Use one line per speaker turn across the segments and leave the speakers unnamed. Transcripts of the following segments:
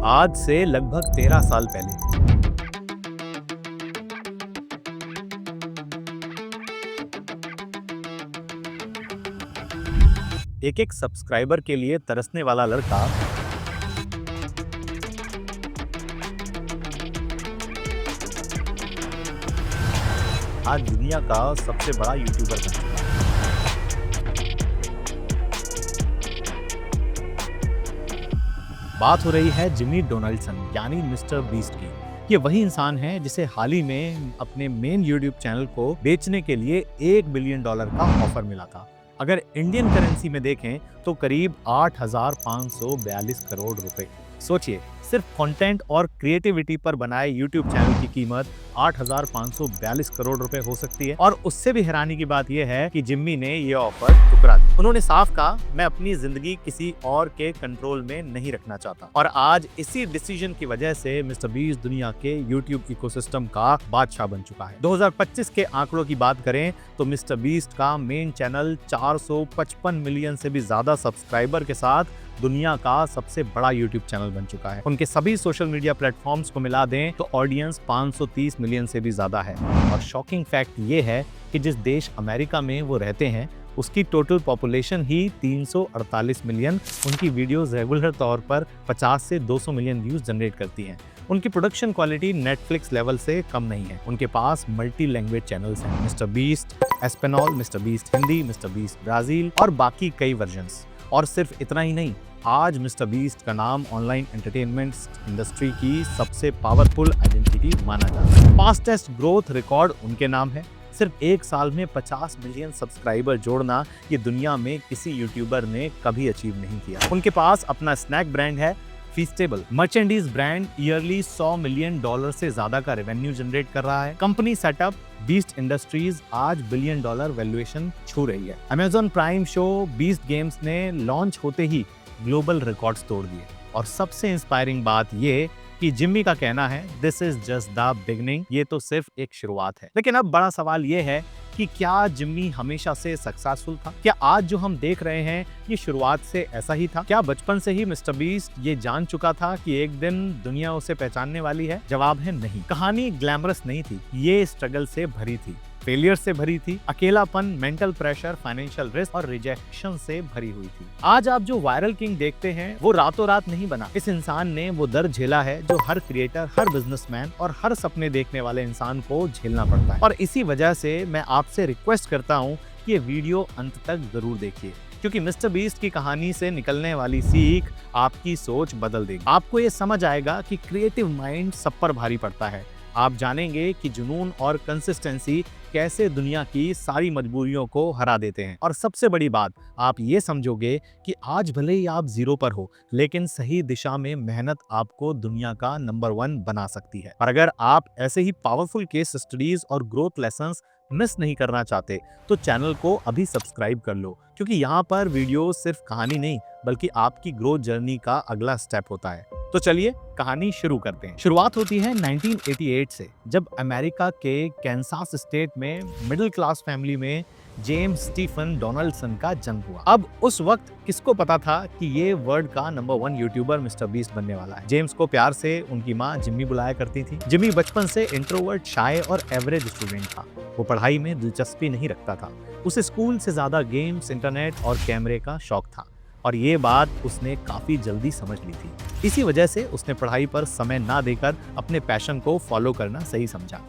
आज से लगभग 13 साल पहले एक एक सब्सक्राइबर के लिए तरसने वाला लड़का आज दुनिया का सबसे बड़ा यूट्यूबर बन चुका है। बात हो रही है जिमी डोनाल्डसन यानी मिस्टर बीस्ट की। ये वही इंसान है जिसे हाल ही में अपने मेन यूट्यूब चैनल को बेचने के लिए $1 बिलियन का ऑफर मिला था। अगर इंडियन करेंसी में देखें तो करीब 8,542 करोड़ रुपए। सोचिए, सिर्फ कंटेंट और क्रिएटिविटी पर बनाए यूट्यूब चैनल की कीमत 8,542 करोड़ रुपए हो सकती है। और उससे भी हैरानी की बात यह है कि जिम्मी ने यह ऑफर ठुकरा दी। उन्होंने साफ कहा, मैं अपनी जिंदगी किसी और के कंट्रोल में नहीं रखना चाहता। और आज इसी डिसीजन की वजह से मिस्टर बीस्ट दुनिया के यूट्यूब इकोसिस्टम का बादशाह बन चुका है। 2025 के आंकड़ों की बात करें तो मिस्टर बीस्ट का मेन चैनल 455 मिलियन से भी ज्यादा सब्सक्राइबर के साथ दुनिया का सबसे बड़ा यूट्यूब चैनल बन चुका है। उनके सभी सोशल मीडिया प्लेटफॉर्म्स को मिला दें तो ऑडियंस 530 मिलियन से भी ज्यादा है। और शॉकिंग फैक्ट ये है कि जिस देश अमेरिका में वो रहते हैं उसकी टोटल पॉपुलेशन ही 348 मिलियन उनकी वीडियोस रेगुलर तौर पर 50 से 200 मिलियन व्यूज जनरेट करती हैं। उनकी प्रोडक्शन क्वालिटी नेटफ्लिक्स लेवल से कम नहीं है। उनके पास मल्टी लैंग्वेज चैनल्स हैं, mister beast Español, mister beast Hindi, mister beast Brazil और बाकी कई वर्जन्स। और सिर्फ इतना ही नहीं, आज मिस्टर बीस्ट का नाम ऑनलाइन एंटरटेनमेंट इंडस्ट्री की सबसे पावरफुल आइडेंटिटी माना जाता है। फास्टेस्ट ग्रोथ रिकॉर्ड उनके नाम है। सिर्फ एक साल में 50 मिलियन सब्सक्राइबर जोड़ना ये दुनिया में किसी यूट्यूबर ने कभी अचीव नहीं किया। उनके पास अपना स्नैक ब्रांड है फीस्टेबल। मर्चेंडीज ब्रांड ईयरली $100 मिलियन से ज्यादा का रेवेन्यू जनरेट कर रहा है। कंपनी सेटअप बीस्ट इंडस्ट्रीज आज $1 बिलियन वैल्यूएशन छू रही है। Amazon prime show beast games ने लॉन्च होते ही ग्लोबल रिकॉर्ड्स तोड़ दिए। और सबसे इंस्पायरिंग बात ये कि जिम्मी का कहना है, this is just the beginning, ये तो सिर्फ एक शुरुआत है। लेकिन अब बड़ा सवाल ये है कि क्या जिम्मी हमेशा से सक्सेसफुल था? क्या आज जो हम देख रहे हैं ये शुरुआत से ऐसा ही था? क्या बचपन से ही मिस्टर बीस्ट ये जान चुका था कि एक दिन दुनिया उसे पहचानने वाली है? जवाब है नहीं। कहानी ग्लैमरस नहीं थी, ये स्ट्रगल से भरी थी, फेलियर से भरी थी, अकेलापन, मेंटल प्रेशर, फाइनेंशियल रिस्क और रिजेक्शन से भरी हुई थी। आज आप जो वायरल किंग देखते हैं वो रातों रात नहीं बना। इस इंसान ने वो दर्द झेला है जो हर क्रिएटर, हर बिजनेसमैन और हर सपने देखने वाले इंसान को झेलना पड़ता है। और इसी वजह से मैं आपसे रिक्वेस्ट करता हूँ कि ये वीडियो अंत तक जरूर देखिए, क्योंकि मिस्टर बीस्ट की कहानी से निकलने वाली सीख आपकी सोच बदल देगी। आपको ये समझ आएगा कि क्रिएटिव माइंड सब पर भारी पड़ता है। आप जानेंगे कि जुनून और कंसिस्टेंसी कैसे दुनिया की सारी मजबूरियों को हरा देते हैं। और सबसे बड़ी बात, आप ये समझोगे कि आज भले ही आप जीरो पर हो, लेकिन सही दिशा में मेहनत आपको दुनिया का नंबर 1 बना सकती है। और अगर आप ऐसे ही पावरफुल केस स्टडीज और ग्रोथ लेसन्स मिस नहीं करना चाहते तो चैनल को अभी सब्सक्राइब कर लो, क्योंकि यहाँ पर वीडियो सिर्फ कहानी नहीं बल्कि आपकी ग्रोथ जर्नी का अगला स्टेप होता है। तो चलिए कहानी शुरू करते हैं। शुरुआत होती है 1988 से, जब अमेरिका के कैंसास स्टेट में मिडिल क्लास फैमिली में जेम्स स्टीफन डोनाल्डसन का जन्म हुआ। अब उस वक्त किसको पता था कि ये वर्ल्ड का नंबर 1 यूट्यूबर मिस्टर बीस्ट बनने वाला है। जेम्स को प्यार से उनकी माँ जिम्मी बुलाया करती थी। जिम्मी बचपन से इंट्रोवर्ट, शाय और एवरेज स्टूडेंट था। वो पढ़ाई में दिलचस्पी नहीं रखता था। उसे स्कूल से ज्यादा गेम्स, इंटरनेट और कैमरे का शौक था। और ये बात उसने काफी जल्दी समझ ली थी। इसी वजह से उसने पढ़ाई पर समय ना देकर अपने पैशन को फॉलो करना सही समझा।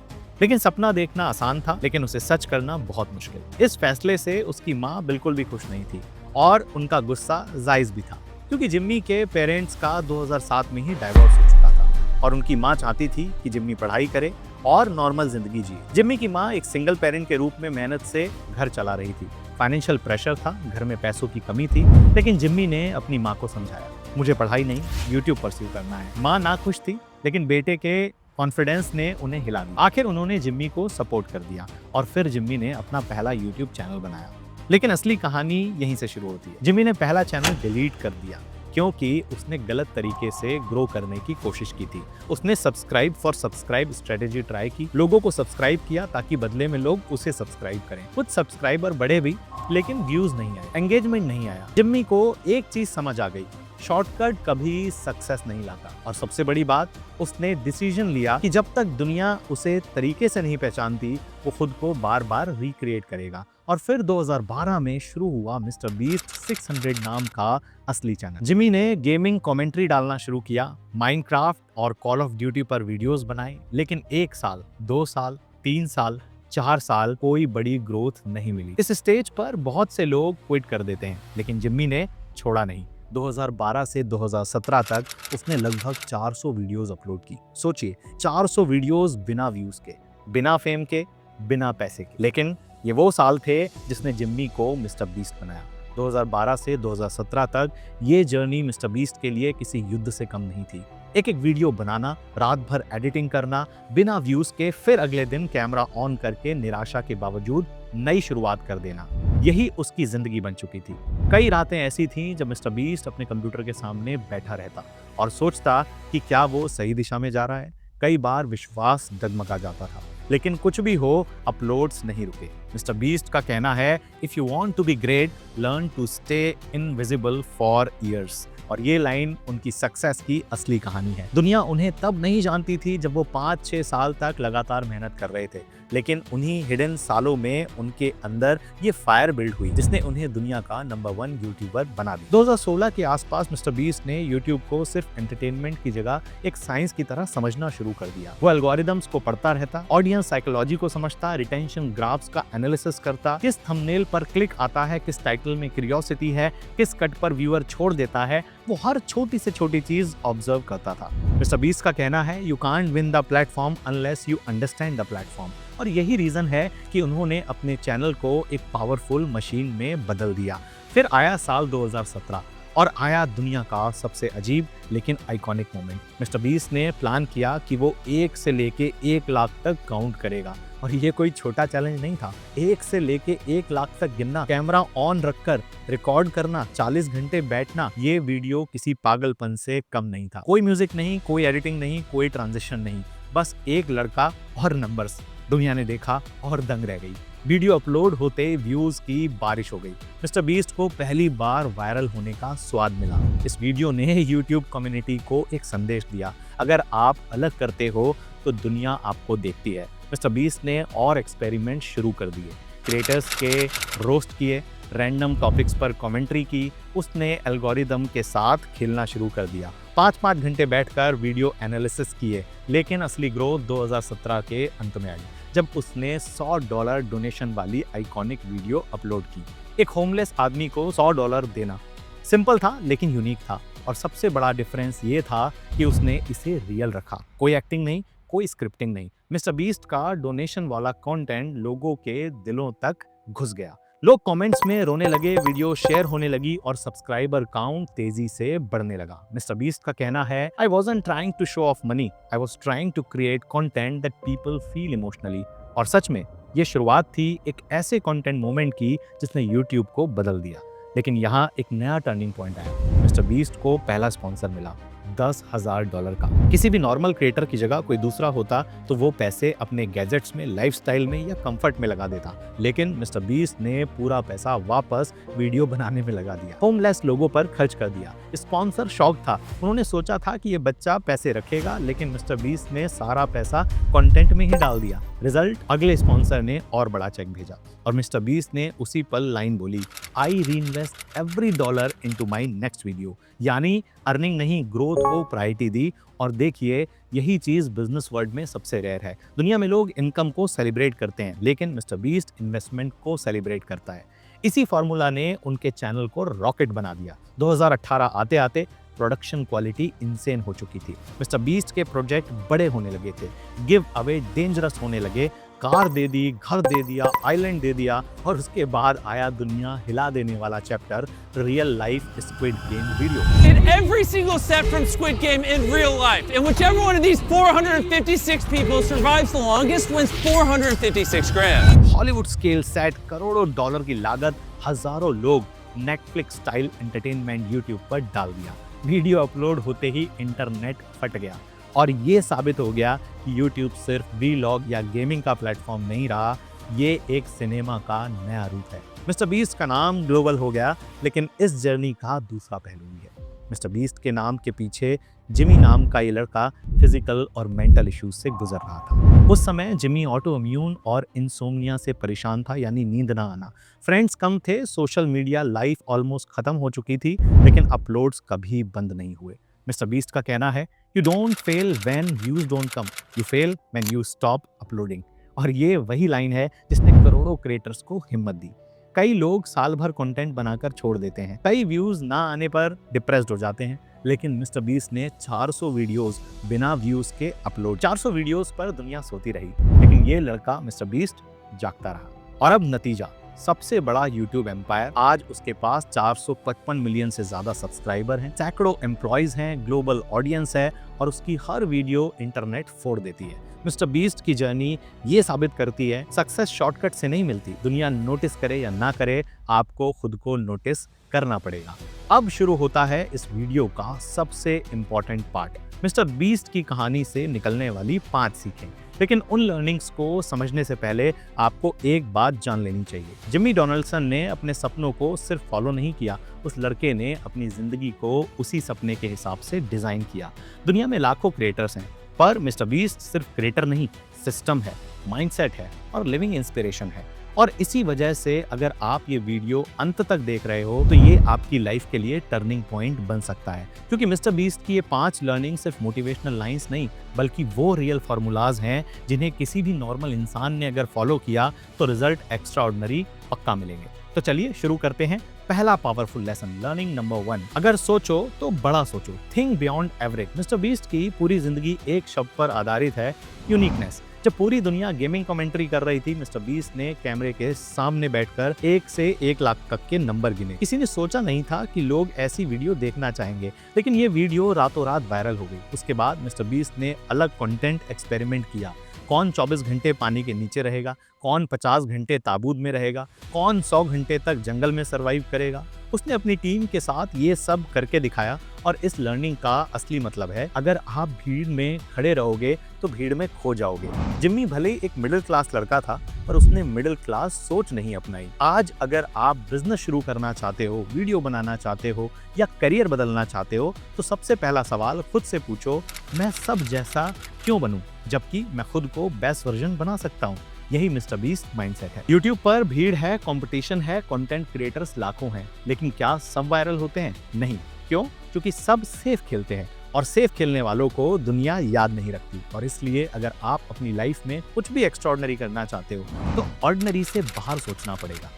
लेकिन सपना देखना आसान था, लेकिन उसे सच करना बहुत मुश्किल। इस फैसले से उसकी माँ बिल्कुल भी खुश नहीं थी और उनका गुस्सा जायज भी था, क्योंकि जिम्मी के पेरेंट्स का 2007 में ही डाइवोर्स हो चुका था और उनकी माँ चाहती थी कि जिम्मी पढ़ाई करे और नॉर्मल जिंदगी जिए। जिम्मी की माँ एक सिंगल पेरेंट के रूप में मेहनत से घर चला रही थी। फाइनेंशियल प्रेशर था, घर में पैसों की कमी थी, लेकिन जिम्मी ने अपनी माँ को समझाया, मुझे पढ़ाई नहीं, यूट्यूब परस्यू करना है। माँ ना खुश थी, लेकिन बेटे के कॉन्फिडेंस ने उन्हें हिला दिया। आखिर उन्होंने जिम्मी को सपोर्ट कर दिया और फिर जिम्मी ने अपना पहला यूट्यूब चैनल बनाया। लेकिन असली कहानी यहीं से शुरू होती है। जिम्मी ने पहला चैनल डिलीट कर दिया क्योंकि उसने गलत तरीके से ग्रो करने की कोशिश की थी। उसने subscribe for subscribe strategy try की, लोगों को सब्सक्राइब किया ताकि बदले में लोग उसे सब्सक्राइब करें। कुछ सब्सक्राइबर बढ़े भी, लेकिन व्यूज नहीं आए, एंगेजमेंट नहीं आया। जिम्मी को एक चीज समझ आ गई शॉर्टकट कभी सक्सेस नहीं लाता। और सबसे बड़ी बात, उसने डिसीजन लिया कि जब तक दुनिया उसे तरीके से नहीं पहचानती, वो खुद को बार बार रिक्रिएट करेगा। और फिर 2012 में शुरू हुआ मिस्टर बीस्ट 600 नाम का असली चैनल। जिमी ने गेमिंग कमेंट्री डालना शुरू किया, माइनक्राफ्ट और कॉल ऑफ ड्यूटी पर वीडियोस बनाए, लेकिन 1 साल, 2 साल, 3 साल, 4 साल कोई बड़ी ग्रोथ नहीं मिली। इस स्टेज पर बहुत से लोग क्विट कर देते हैं, लेकिन जिम्मी ने छोड़ा नहीं। 2012 से 2017 तक उसने लगभग 400 वीडियोस अपलोड की। सोचिए, 400 वीडियोस बिना व्यूज के, बिना फेम के, बिना पैसे के। लेकिन ये वो साल थे जिसने जिम्मी को मिस्टर बीस्ट बनाया। 2012 से 2017 तक ये जर्नी मिस्टर बीस्ट के लिए किसी युद्ध से कम नहीं थी। एक एक वीडियो बनाना, रात भर एडिटिंग करना, बिना व्यूज के, फिर अगले दिन कैमरा ऑन करके निराशा के बावजूद नई शुरुआत कर देना, यही उसकी जिंदगी बन चुकी थी। कई रातें ऐसी थीं जब मिस्टर बीस्ट अपने कंप्यूटर के सामने बैठा रहता और सोचता कि क्या वो सही दिशा में जा रहा है। कई बार विश्वास डगमगा जाता था, लेकिन कुछ भी हो, अपलोड्स नहीं रुके। मिस्टर बीस्ट का कहना है, if you want to be great, learn to stay invisible for years. और ये लाइन उनकी सक्सेस की असली कहानी है। दुनिया उन्हें तब नहीं जानती थी जब वो 5-6 साल तक लगातार मेहनत कर रहे थे, लेकिन उन्हीं हिडन सालों में उनके अंदर ये फायर बिल्ड हुई जिसने उन्हें दुनिया का नंबर 1 यूट्यूबर बना दिया। 2016 के आसपास मिस्टर बीस्ट ने यूट्यूब को सिर्फ एंटरटेनमेंट की जगह एक साइंस की तरह समझना शुरू कर दिया। वो एल्गोरिदम्स को पढ़ता रहता, ऑडियंस साइकोलॉजी को समझता, रिटेंशन ग्राफ्स का एनालिसिस करता, किस थंबनेल पर क्लिक आता है, किस टाइटल में क्यूरियोसिटी है, किस कट पर व्यूअर छोड़ देता है, वो हर छोटी से छोटी चीज ऑब्जर्व करता था। मिस्टर बीस्ट का कहना है, you can't win the platform unless you understand the platform. और यही रीजन है कि उन्होंने अपने चैनल को एक पावरफुल मशीन में बदल दिया। फिर आया साल 2017 और आया दुनिया का सबसे अजीब लेकिन आइकॉनिक मोमेंट। मिस्टर बीस्ट ने प्लान किया कि वो 1 से लेके 1 लाख तक काउंट करेगा। और ये कोई छोटा चैलेंज नहीं था। 1 से लेके 1 लाख तक गिनना, कैमरा ऑन रखकर रिकॉर्ड करना, 40 घंटे बैठना, ये वीडियो किसी पागलपन से कम नहीं था। कोई म्यूजिक नहीं, कोई एडिटिंग नहीं, कोई ट्रांजिशन नहीं, बस एक लड़का और नंबर्स। दुनिया ने देखा और दंग रह गई। वीडियो अपलोड होते व्यूज की बारिश हो गई। मिस्टर बीस्ट को पहली बार वायरल होने का स्वाद मिला। इस वीडियो ने यूट्यूब कम्युनिटी को एक संदेश दिया, अगर आप अलग करते हो तो दुनिया आपको देखती है। मिस्टर बीस्ट ने और एक्सपेरिमेंट शुरू कर दिए, क्रिएटर्स के रोस्ट किए, रैंडम टॉपिक्स पर कमेंट्री की। उसने एल्गोरिदम के साथ खेलना शुरू कर दिया, 5-5 घंटे बैठकर वीडियो एनालिसिस किए। लेकिन असली ग्रोथ 2017 के अंत में आई, जब उसने $100 डोनेशन वाली आइकॉनिक वीडियो अपलोड की। एक होमलेस आदमी को $100 देना सिंपल था लेकिन यूनिक था। और सबसे बड़ा डिफरेंस ये था कि उसने इसे रियल रखा, कोई एक्टिंग नहीं, कोई स्क्रिप्टिंग नहीं। मिस्टर बीस्ट का डोनेशन वाला कंटेंट लोगों के दिलों तक घुस गया। लोग कमेंट्स में रोने लगे, वीडियो शेयर होने लगी और सब्सक्राइबर काउंट तेजी से बढ़ने लगा। मिस्टर बीस्ट का कहना है, I wasn't trying to show off money, I was trying to create content that people feel emotionally। और सच में ये शुरुआत थी एक ऐसे कंटेंट मोमेंट की जिसने यूट्यूब को बदल दिया। लेकिन यहाँ एक नया टर्निंग पॉइंट आया। मिस्टर बीस्ट को पहला स्पॉन्सर मिला, $10,000 का। किसी भी नॉर्मल क्रिएटर की जगह कोई दूसरा होता तो वो पैसे अपने गैजेट्स में, लाइफस्टाइल में या कंफर्ट में लगा देता, लेकिन मिस्टर बीस्ट ने पूरा पैसा वापस वीडियो बनाने में लगा दिया, होमलेस लोगों पर खर्च कर दिया। स्पॉन्सर शॉक था, उन्होंने सोचा था कि ये बच्चा पैसे रखेगा, लेकिन मिस्टर बीस्ट ने सारा पैसा कंटेंट में ही डाल दिया। रिजल्ट, अगले स्पॉन्सर ने और बड़ा चेक भेजा और मिस्टर बीस्ट ने उसी पल लाइन बोली, I reinvest every dollar into my next video. यानी अर्निंग नहीं, ग्रोथ को प्रायोरिटी दी। और देखिए, यही चीज बिजनेस वर्ल्ड में सबसे रेयर है। दुनिया में लोग इनकम को सेलिब्रेट करते हैं, लेकिन मिस्टर बीस्ट इन्वेस्टमेंट को सेलिब्रेट करता है। इसी फॉर्मूला ने उनके चैनल को रॉकेट बना दिया। 2018 आते आते प्रोडक्शन क्वालिटी इंसेन हो चुकी थी। मिस्टर बीस्ट के प्रोजेक्ट बड़े होने लगे थे, गिव अवे डेंजरस होने लगे। कार दे दी, घर दे दिया, आइलैंड दे दिया। और उसके बाद आया दुनिया हिला देने वाला chapter, real life squid game video.
In every single set from Squid Game in real life, and whichever one of these 456 people survives the longest wins 456 grand.
Hollywood scale set, करोड़ों डॉलर की लागत, हजारों लोग, Netflix style entertainment YouTube पर डाल दिया। Video upload होते ही internet फट गया और ये साबित हो गया कि YouTube सिर्फ वीलॉग या गेमिंग का प्लेटफॉर्म नहीं रहा, ये एक सिनेमा का नया रूप है। मिस्टर बीस्ट का नाम ग्लोबल हो गया, लेकिन इस जर्नी का दूसरा पहलू भी है। मिस्टर बीस्ट के नाम के पीछे जिमी नाम का ये लड़का फिजिकल और मेंटल इश्यूज से गुजर रहा था। उस समय जिमी ऑटो इम्यून और इंसोम्निया से परेशान था, यानी नींद ना आना। फ्रेंड्स कम थे, सोशल मीडिया लाइफ ऑलमोस्ट खत्म हो चुकी थी, लेकिन अपलोड्स कभी बंद नहीं हुए। मिस्टर बीस्ट का कहना है, you don't fail when views don't come, you fail when you stop uploading. और ये वही लाइन है जिसने करोड़ों क्रिएटर्स को हिम्मत दी। कई लोग साल भर कंटेंट बनाकर छोड़ देते हैं, कई व्यूज ना आने पर डिप्रेस्ड हो जाते हैं, लेकिन मिस्टर बीस्ट ने 400 वीडियोस बिना व्यूज के अपलोड। 400 वीडियोस पर दुनिया सोती रही, लेकिन ये लड़का मिस्टर बीस्ट जागता रहा। और अब नतीजा, सबसे बड़ा यूट्यूब एम्पायर, आज उसके पास 455 मिलियन से ज्यादा सब्सक्राइबर हैं, सैकड़ों एम्प्लॉयज हैं, ग्लोबल ऑडियंस है और उसकी हर वीडियो इंटरनेट फोड़ देती है। मिस्टर बीस्ट की जर्नी ये साबित करती है, सक्सेस शॉर्टकट से नहीं मिलती। दुनिया नोटिस करे या ना करे, आपको खुद को नोटिस करना पड़ेगा। अब शुरू होता है इस वीडियो का सबसे इंपॉर्टेंट पार्ट, मिस्टर बीस्ट की कहानी से निकलने वाली 5 सीखें। लेकिन उन लर्निंग्स को समझने से पहले आपको एक बात जान लेनी चाहिए। जिमी डोनाल्डसन ने अपने सपनों को सिर्फ फॉलो नहीं किया, उस लड़के ने अपनी जिंदगी को उसी सपने के हिसाब से डिजाइन किया। दुनिया में लाखों क्रिएटर्स हैं, पर मिस्टर बीस्ट सिर्फ क्रिएटर नहीं, सिस्टम है, माइंडसेट है और लिविंग इंस्पिरेशन है। और इसी वजह से अगर आप ये वीडियो अंत तक देख रहे हो तो ये आपकी लाइफ के लिए टर्निंग पॉइंट बन सकता है, क्योंकि मिस्टर बीस्ट की ये 5 लर्निंग सिर्फ मोटिवेशनल लाइंस नहीं, बल्कि वो रियल फार्मूलाज हैं जिन्हें किसी भी नॉर्मल इंसान ने अगर फॉलो किया तो रिजल्ट एक्स्ट्राऑर्डिनरी पक्का मिलेंगे। तो चलिए शुरू करते हैं। पहला पावरफुल लेसन, लर्निंग नंबर 1, अगर सोचो तो बड़ा सोचो, think beyond average. Mister beast की पूरी जिंदगी एक शब्द पर आधारित है, यूनिकनेस। जब पूरी दुनिया गेमिंग कमेंट्री कर रही थी, मिस्टर बीस्ट ने कैमरे के सामने बैठकर 1 से 1 लाख तक के नंबर गिने। किसी ने सोचा नहीं था कि लोग ऐसी वीडियो देखना चाहेंगे, लेकिन ये वीडियो रातों रात वायरल हो गई। उसके बाद मिस्टर बीस्ट ने अलग कंटेंट एक्सपेरिमेंट किया। कौन 24 घंटे पानी के नीचे रहेगा, कौन 50 घंटे ताबूत में रहेगा, कौन 100 घंटे तक जंगल में सरवाइव करेगा। उसने अपनी टीम के साथ ये सब करके दिखाया। और इस लर्निंग का असली मतलब है, अगर आप भीड़ में खड़े रहोगे तो भीड़ में खो जाओगे। जिम्मी भले ही एक मिडिल क्लास लड़का था, पर उसने मिडिल क्लास सोच नहीं अपनाई। आज अगर आप बिजनेस शुरू करना चाहते हो, वीडियो बनाना चाहते हो या करियर बदलना चाहते हो, तो सबसे पहला सवाल खुद से पूछो, मैं सब जैसा क्यों बनूं, जबकि मैं खुद को बेस्ट वर्जन बना सकता हूं। यही मिस्टर बीस्ट माइंडसेट है। YouTube पर भीड़ है, कंपटीशन है, कंटेंट क्रिएटर्स लाखों हैं, लेकिन क्या सब वायरल होते हैं? नहीं। क्यों? क्योंकि सब सेफ खेलते हैं और सेफ खेलने वालों को दुनिया याद नहीं रखती। और इसलिए अगर आप अपनी लाइफ में कुछ भी एक्स्ट्राऑर्डिनरी करना चाहते हो तो ऑर्डिनरी से बाहर सोचना पड़ेगा।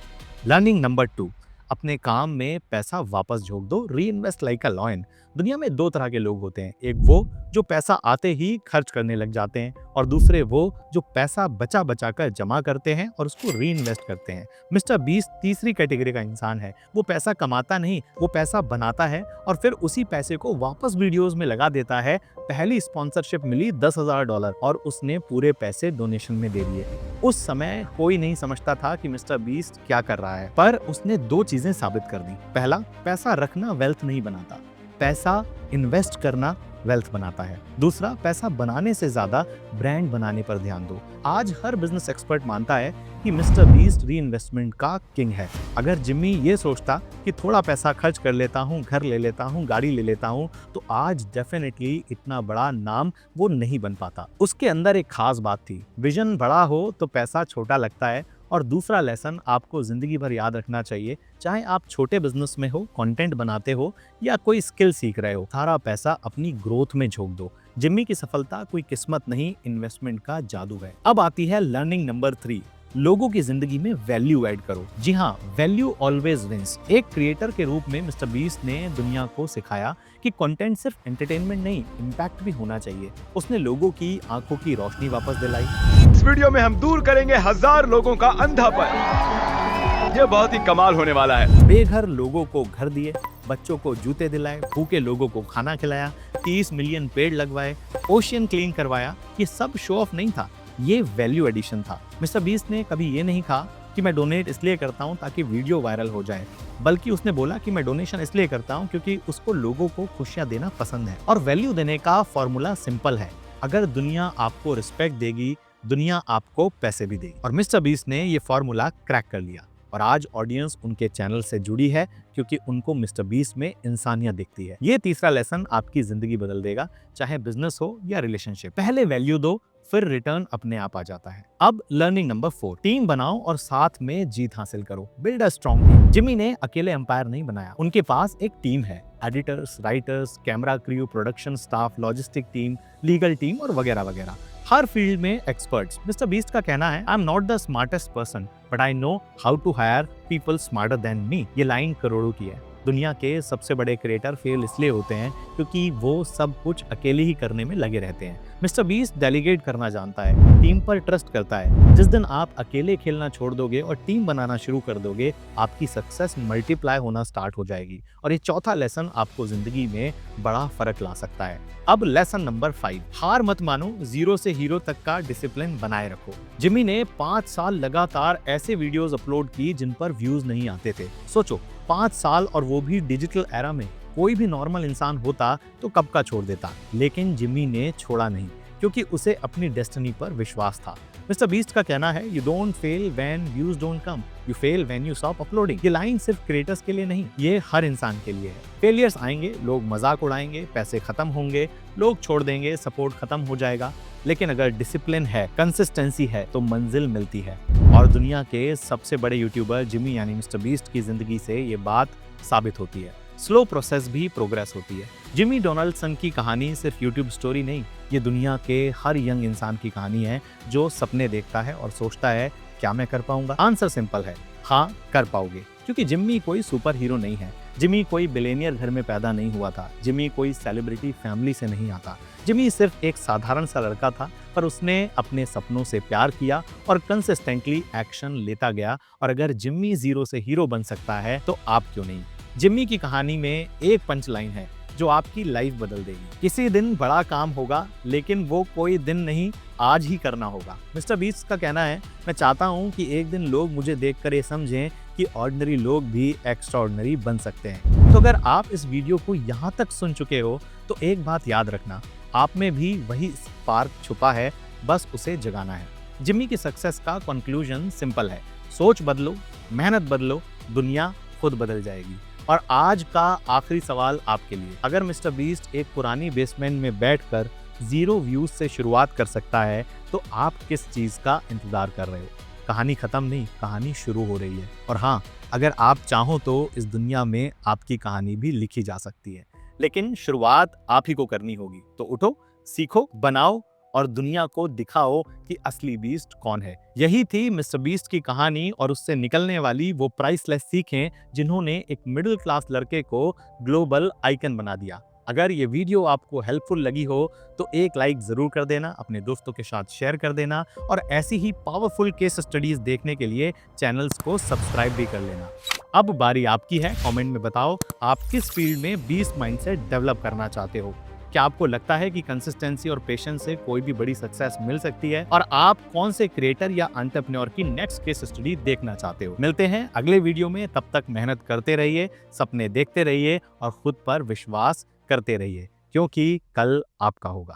लर्निंग नंबर 2, अपने काम में पैसा वापस झोंक दो, री इन्वेस्ट लाइक अ लॉयन। दुनिया में 2 तरह के लोग होते हैं, एक वो जो पैसा आते ही खर्च करने लग जाते हैं और दूसरे वो जो पैसा बचा बचा कर जमा करते हैं और उसको री इन्वेस्ट करते हैं। मिस्टर बीस्ट तीसरी कैटेगरी का इंसान है। वो पैसा कमाता नहीं, वो पैसा बनाता है और फिर उसी पैसे को वापस वीडियोस में लगा देता है। पहली स्पॉन्सरशिप मिली $10,000 और उसने पूरे पैसे डोनेशन में दे दिए। उस समय कोई नहीं समझता था कि मिस्टर बीस्ट क्या कर रहा है, पर उसने 2 चीजें साबित कर दी। पहला, पैसा रखना वेल्थ नहीं बनाता, पैसा इन्वेस्ट करना वेल्थ बनाता है। दूसरा, पैसा बनाने से ज्यादा ब्रांड बनाने पर ध्यान दो। आज हर बिजनेस एक्सपर्ट मानता है कि मिस्टर बीस्ट री इन्वेस्टमेंट का किंग है। अगर जिम्मी ये सोचता कि थोड़ा पैसा खर्च कर लेता हूँ, घर ले लेता हूँ, गाड़ी ले लेता हूँ, तो आज डेफिनेटली इतना बड़ा नाम वो नहीं बन पाता। उसके अंदर एक खास बात थी, विजन बड़ा हो तो पैसा छोटा लगता है। और दूसरा लेसन आपको जिंदगी भर याद रखना चाहिए, चाहे आप छोटे बिजनेस में हो, कंटेंट बनाते हो या कोई स्किल सीख रहे हो, सारा पैसा अपनी ग्रोथ में झोंक दो। जिम्मी की सफलता कोई किस्मत नहीं, इन्वेस्टमेंट का जादू है। अब आती है लर्निंग नंबर 3, लोगों की जिंदगी में वैल्यू ऐड करो। जी हाँ, वैल्यू ऑलवेज विंस। एक क्रिएटर के रूप में मिस्टर बीस्ट ने दुनिया को सिखाया कि कंटेंट सिर्फ एंटरटेनमेंट नहीं, इम्पैक्ट भी होना चाहिए। उसने लोगों की आंखों की रोशनी वापस दिलाई।
इस वीडियो में हम दूर करेंगे 1000 लोगों का अंधापन। ये बहुत ही कमाल होने वाला है।
बेघर लोगों को घर दिए, बच्चों को जूते दिलाए, भूखे लोगों को खाना खिलाया, 30 मिलियन पेड़ लगवाए, ओशियन क्लीन करवाया। ये सब शो ऑफ नहीं था, ये वैल्यू एडिशन था। मिस्टर बीस्ट ने कभी ये नहीं कहा कि मैं डोनेट इसलिए करता हूँ ताकि वीडियो वायरल हो जाए, बल्कि उसने बोला कि मैं डोनेशन इसलिए करता हूँ क्योंकि उसको लोगों को खुशियां देना पसंद है। और वैल्यू देने का फॉर्मूला सिंपल है, अगर दुनिया आपको रिस्पेक्ट देगी, दुनिया आपको पैसे भी देगी। और मिस्टर बीस्ट ने ये फॉर्मूला क्रैक कर लिया। और आज ऑडियंस उनके चैनल से जुड़ी है क्योंकि उनको मिस्टर बीस्ट में इंसानियत दिखती है। ये तीसरा लेसन आपकी जिंदगी बदल देगा, चाहे बिजनेस हो या रिलेशनशिप। पहले वैल्यू दो, फिर रिटर्न अपने आप आ जाता है। अब लर्निंग नंबर 4, टीम बनाओ और साथ में जीत हासिल करो। Build a strong team. Jimmy ने अकेले एम्पायर नहीं बनाया, उनके पास एक टीम है। Editors, writers, camera crew, production staff, logistic team, legal team और वगैरह वगैरह, हर फील्ड में एक्सपर्ट्स। मिस्टर बीस्ट का कहना है, I am not the smartest person but I know how to hire people smarter than me. ये लाइन करोड़ों की है। दुनिया के सबसे बड़े क्रिएटर फेल इसलिए होते हैं क्योंकि वो सब कुछ अकेले ही करने में लगे रहते हैं। मिस्टर बीस्ट डेलीगेट करना जानता है, टीम पर ट्रस्ट करता है। जिस दिन आप अकेले खेलना छोड़ दोगे और टीम बनाना शुरू कर दोगे, आपकी सक्सेस मल्टीप्लाई होना स्टार्ट हो जाएगी। और ये चौथा लेसन आपको जिंदगी में बड़ा फर्क ला सकता है। अब लेसन नंबर 5, हार मत मानो, जीरो से हीरो तक का डिसिप्लिन बनाए रखो। जिमी ने 5 साल लगातार ऐसे वीडियोस अपलोड की जिन पर व्यूज नहीं आते थे। सोचो, 5 साल, और वो भी डिजिटल एरा में। कोई भी नॉर्मल इंसान होता तो कब का छोड़ देता, लेकिन जिमी ने छोड़ा नहीं क्योंकि उसे अपनी डेस्टिनी पर विश्वास था। मिस्टर बीस्ट का कहना है, you don't fail when views don't come, you fail when you stop uploading. ये लाइन सिर्फ क्रिएटर्स के लिए नहीं, ये हर इंसान के लिए है। फेलियर्स आएंगे, लोग मजाक उड़ाएंगे, पैसे खत्म होंगे, लोग छोड़ देंगे, सपोर्ट खत्म हो जाएगा, लेकिन अगर डिसिप्लिन है, कंसिस्टेंसी है, तो मंजिल मिलती है। और दुनिया के सबसे बड़े यूट्यूबर जिमी यानी मिस्टर बीस्ट की जिंदगी से ये बात साबित होती है। स्लो प्रोसेस भी प्रोग्रेस होती है। जिमी डोनाल्डसन की कहानी सिर्फ यूट्यूब स्टोरी नहीं, ये दुनिया के हर यंग इंसान की कहानी है जो सपने देखता है और सोचता है, क्या मैं कर पाऊंगा? आंसर सिंपल है, हाँ कर पाओगे। क्योंकि जिमी कोई सुपर हीरो नहीं है, जिमी कोई बिलियनियर घर में पैदा नहीं हुआ था, जिमी कोई सेलिब्रिटी फैमिली से नहीं आता। जिमी सिर्फ एक साधारण सा लड़का था, पर उसने अपने सपनों से प्यार किया और कंसिस्टेंटली एक्शन लेता गया। और अगर जिमी जीरो से हीरो बन सकता है तो आप क्यों नहीं? जिमी की कहानी में एक पंच लाइन है जो आपकी लाइफ बदल देगी। किसी दिन बड़ा काम होगा, लेकिन वो कोई दिन नहीं, आज ही करना होगा। मिस्टर बीस्ट का कहना है, मैं चाहता हूँ कि एक दिन लोग मुझे देखकर ये समझें कि ऑर्डिनरी लोग भी एक्स्ट्राऑर्डिनरी बन सकते हैं। तो अगर आप इस वीडियो को यहाँ तक सुन चुके हो तो एक बात याद रखना, आप में भी वही स्पार्क छुपा है, बस उसे जगाना है। जिमी की सक्सेस का कंक्लूजन सिंपल है, सोच बदलो, मेहनत बदलो, दुनिया खुद बदल जाएगी। और आज का आखिरी सवाल आपके लिए, अगर मिस्टर बीस्ट एक पुरानी बेसमेंट में बैठकर 0 व्यूज से शुरुआत कर सकता है तो आप किस चीज का इंतजार कर रहे हो? कहानी खत्म नहीं, कहानी शुरू हो रही है। और हाँ, अगर आप चाहो तो इस दुनिया में आपकी कहानी भी लिखी जा सकती है, लेकिन शुरुआत आप ही को करनी होगी। तो उठो, सीखो, बनाओ और दुनिया को दिखाओ कि असली बीस्ट कौन है। यही थी मिस्टर बीस्ट की कहानी और उससे निकलने वाली वो प्राइसलेस सीखें जिन्होंने एक मिडिल क्लास लड़के को ग्लोबल आइकन बना दिया। अगर ये वीडियो आपको हेल्पफुल लगी हो तो एक लाइक जरूर कर देना, अपने दोस्तों के साथ शेयर कर देना और ऐसी ही पावरफुल केस स्टडीज देखने के लिए चैनल्स को सब्सक्राइब भी कर लेना। अब बारी आपकी है, कमेंट में बताओ आप किस फील्ड में बीस्ट माइंडसेट डेवलप करना चाहते हो। क्या आपको लगता है कि कंसिस्टेंसी और पेशेंस से कोई भी बड़ी सक्सेस मिल सकती है? और आप कौन से क्रिएटर या एंटरप्रेन्योर की नेक्स्ट केस स्टडी देखना चाहते हो? मिलते हैं अगले वीडियो में, तब तक मेहनत करते रहिए, सपने देखते रहिए और खुद पर विश्वास करते रहिए, क्योंकि कल आपका होगा।